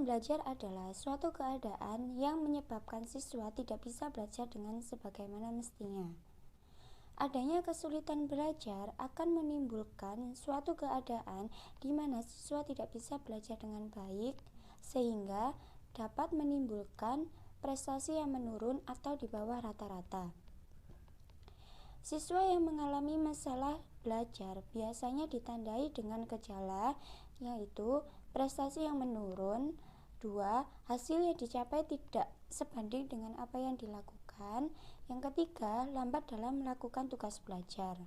belajar adalah suatu keadaan yang menyebabkan siswa tidak bisa belajar dengan sebagaimana mestinya. Adanya kesulitan belajar akan menimbulkan suatu keadaan di mana siswa tidak bisa belajar dengan baik, sehingga dapat menimbulkan prestasi yang menurun atau di bawah rata-rata. Siswa yang mengalami masalah belajar biasanya ditandai dengan gejala, yaitu prestasi yang menurun, 2. Hasil yang dicapai tidak sebanding dengan apa yang dilakukan, yang ketiga, lambat dalam melakukan tugas belajar.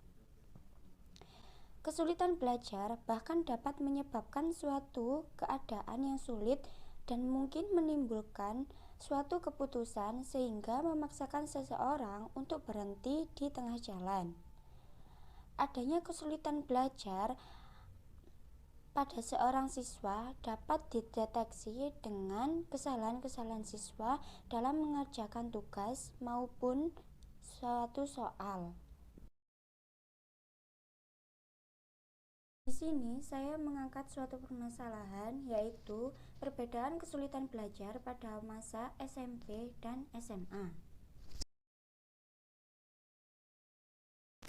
Kesulitan belajar bahkan dapat menyebabkan suatu keadaan yang sulit dan mungkin menimbulkan suatu keputusan sehingga memaksakan seseorang untuk berhenti di tengah jalan. Adanya kesulitan belajar pada seorang siswa dapat dideteksi dengan kesalahan-kesalahan siswa dalam mengerjakan tugas maupun suatu soal. Di sini saya mengangkat suatu permasalahan, yaitu perbedaan kesulitan belajar pada masa SMP dan SMA.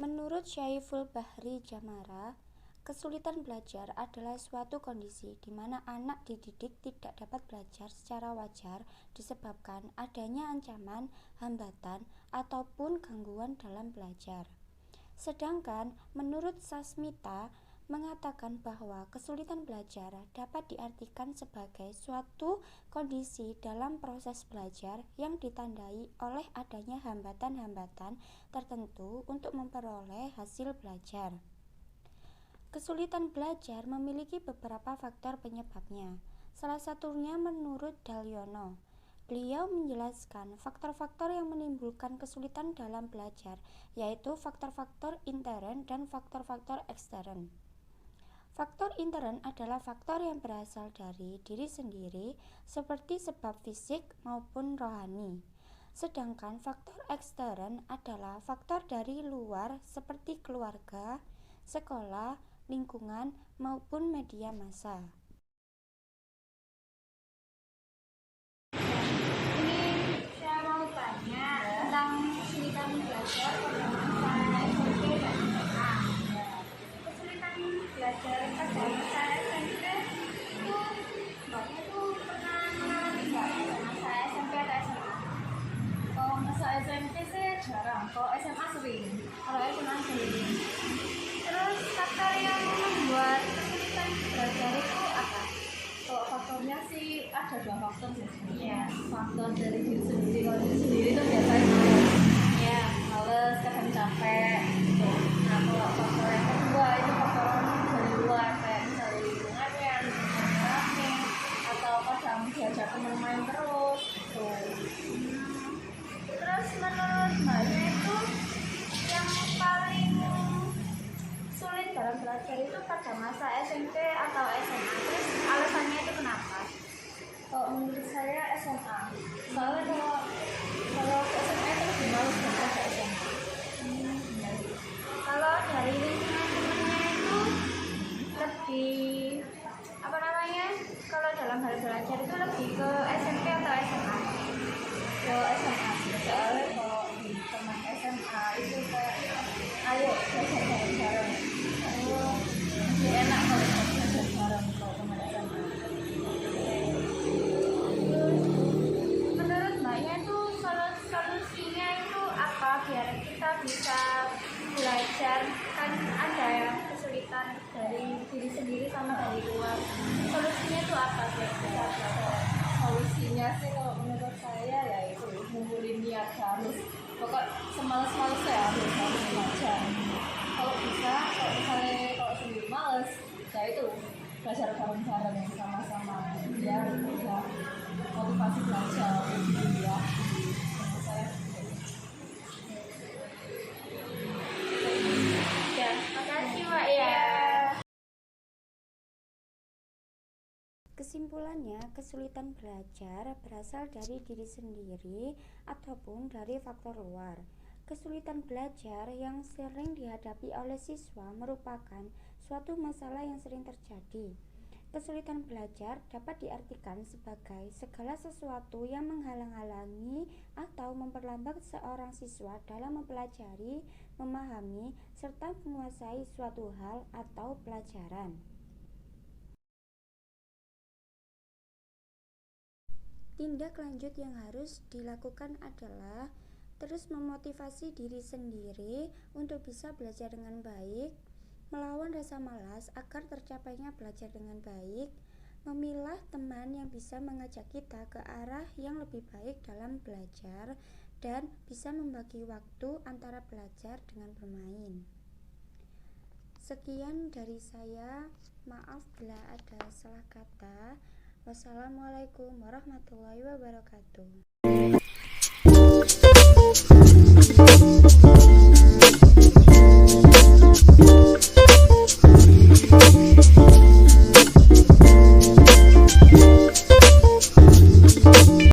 Menurut Syaiful Bahri Jamara, kesulitan belajar adalah suatu kondisi di mana anak dididik tidak dapat belajar secara wajar disebabkan adanya ancaman, hambatan, ataupun gangguan dalam belajar. Sedangkan menurut Sasmita mengatakan bahwa kesulitan belajar dapat diartikan sebagai suatu kondisi dalam proses belajar yang ditandai oleh adanya hambatan-hambatan tertentu untuk memperoleh hasil belajar. Kesulitan belajar memiliki beberapa faktor penyebabnya. Salah satunya menurut Dalyono. Beliau menjelaskan faktor-faktor yang menimbulkan kesulitan dalam belajar, yaitu faktor-faktor intern dan faktor-faktor ekstern. Faktor intern adalah faktor yang berasal dari diri sendiri, seperti sebab fisik maupun rohani. Sedangkan faktor ekstern adalah faktor dari luar seperti keluarga, sekolah, lingkungan, maupun media massa. Ini saya mau tanya tentang kesulitan belajar pada masa SMP dan SMA. Kesulitan belajar pada masa SMP itu mbaknya tuh pernah mengalami nggak pada masa SMP atau SMA? Kalau masa SMP sih jarang, kalau SMA sering. Terus faktor yang membuat kesulitan belajar itu apa? Kalau faktornya sih ada dua faktor sih sebenarnya. Faktor dari diri sendiri. Kalau diri sendiri itu biasanya males, kadang capek gitu. Nah kalau faktor yang kedua itu faktor dari luar, kayak misalnya lingkungannya rame, atau kadang diajak teman main terus gitu. Terus menurut mbaknya itu yang paling sulit dalam belajar itu pada masa SMP atau SMA? Terus alasannya itu kenapa? Kalau menurut saya SMA. Soalnya kalau SMA itu lebih males daripada SMA. Kalau dari lingkungan temennya itu lebih kalau dalam hal belajar itu lebih ke SMP atau SMA? Ke SMA. Soalnya kalau di teman SMA itu kayak ayo belajar bareng-bareng. Lebih enak kalau belajar bareng kalau teman SMA. Menurut mbaknya itu solusinya itu apa biar kita bisa belajar? Kan ada yang kesulitan dari diri sendiri sama dari luar. Solusinya itu apa biar kita belajar? Solusinya sih kalau menurut saya ya itu ngumpulin niat, harus pokok semales-males ya harus belajar. Kalau bisa, kalau misalnya kalau sendiri males, ya itu belajar bareng-bareng yang sama-sama biar bisa motivasi belajar gitu ya. Ya, makasih Mbak ya. Kesimpulannya, kesulitan belajar berasal dari diri sendiri ataupun dari faktor luar. Kesulitan belajar yang sering dihadapi oleh siswa merupakan suatu masalah yang sering terjadi. Kesulitan belajar dapat diartikan sebagai segala sesuatu yang menghalang-halangi atau memperlambat seorang siswa dalam mempelajari, memahami, serta menguasai suatu hal atau pelajaran. Tindak lanjut yang harus dilakukan adalah terus memotivasi diri sendiri untuk bisa belajar dengan baik, melawan rasa malas agar tercapainya belajar dengan baik, memilah teman yang bisa mengajak kita ke arah yang lebih baik dalam belajar, dan bisa membagi waktu antara belajar dengan bermain. Sekian dari saya, maaf bila ada salah kata. Wassalamualaikum warahmatullahi wabarakatuh.